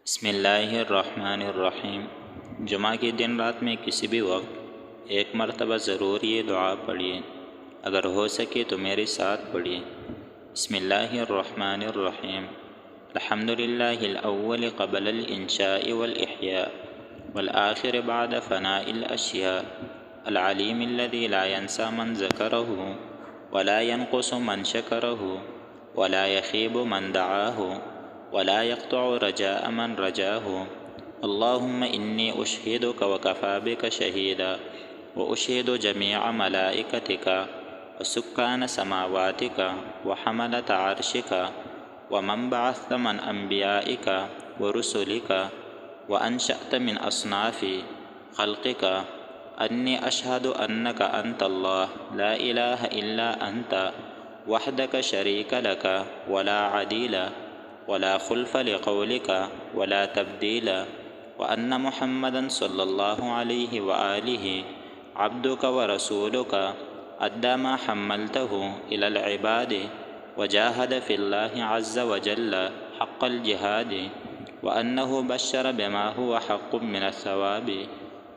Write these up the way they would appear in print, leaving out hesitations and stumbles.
बिस्मिल्लाहिर्रहमानिर्रहीम। जुमा के दिन रात में किसी भी वक्त एक मरतबा ज़रूर ये दुआ पढ़िए। अगर हो सके तो मेरे साथ पढ़िए। बिस्मिल्लाहिर्रहमानिर्रहीम। अल्हम्दुलिल्लाहिल अव्वल क़ब्लल इंशाइ वल इह्या वल आखिर बअद फ़नाइल अशिया अल अलीमिल्लज़ी ला यंसा मन ज़करहु वला यनक़ुसु मन शकरहु वला यख़ीबु मन दआहु वला यक़्तअउ रजाअ मन रजाहु। अल्लाहुम्मा इन्नी उशहिदुका व कफ़ा बिका शहीदा व उशहिदु जमीअ मलाइकतिका व सुक्कान समावातिका व हमलत अर्शिका व मन बअस्त मन अंबियाइका व रुसुलिका व अंशअत मिन अस्नाफ़ि ख़ल्क़िका अन्नी अशहदु अन्नका अंतल्लाह ला इलाहा इल्ला अंता वहदका शरीका लका वला अदीला वला खुल्फ़ लिक़ौलिका वला तब्दीला व अन्न मुहम्मदन सल्लल्लाहु अलैहि व आलिहि अब्दुका व रसूलुका अद्दा मा हम्मलतहु इलल इबादि व जाहद फ़िल्लाहि अज़्ज़ व जल्ल हक़्क़ल जिहादि व अन्नहु बश्शर बिमा हुवा हक़्क़ुम मिनस सवाबि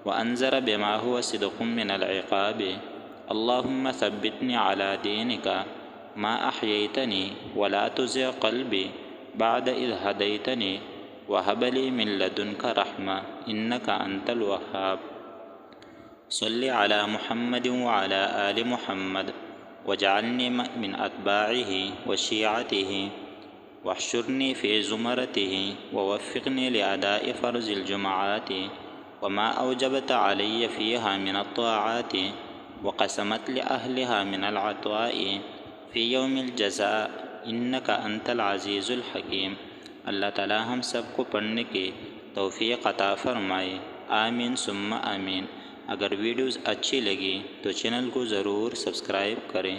व अंज़र बिमा हुवा सिद्क़ुम मिनल इक़ाबि। अल्लाहुम्मा सब्बितनी अला दीनिका मा अह्यैतनी वला तुज़िग़ क़ल्बी बअद इज़ हदैतनी व हब ली मिन लदुनका रहमा इन्नका अंतल वह्हाब। सल्लि अला मुहम्मदिन व अला आलि मुहम्मद वजअलनी मिन अत्बाइहि व शियअतिहि वहशुरनी फ़ी ज़ुमरतिहि ववफ़्फ़िक़नी लिअदाइ फ़र्ज़िल जुमआति व मा औजबत अलय्य फ़ीहा मिनत ताआति व क़समत लिअहलिहा मिनल अत्वाइ फ़ी यौमिल जज़ा इन्नका अंतल अज़ीज़ुल हकीम। अल्लाह ताला हम सबको पढ़ने की तौफ़ीक़ अता फ़रमाए। आमीन सुम्मा आमीन। अगर वीडियोज़ अच्छी लगी तो चैनल को ज़रूर सब्सक्राइब करें।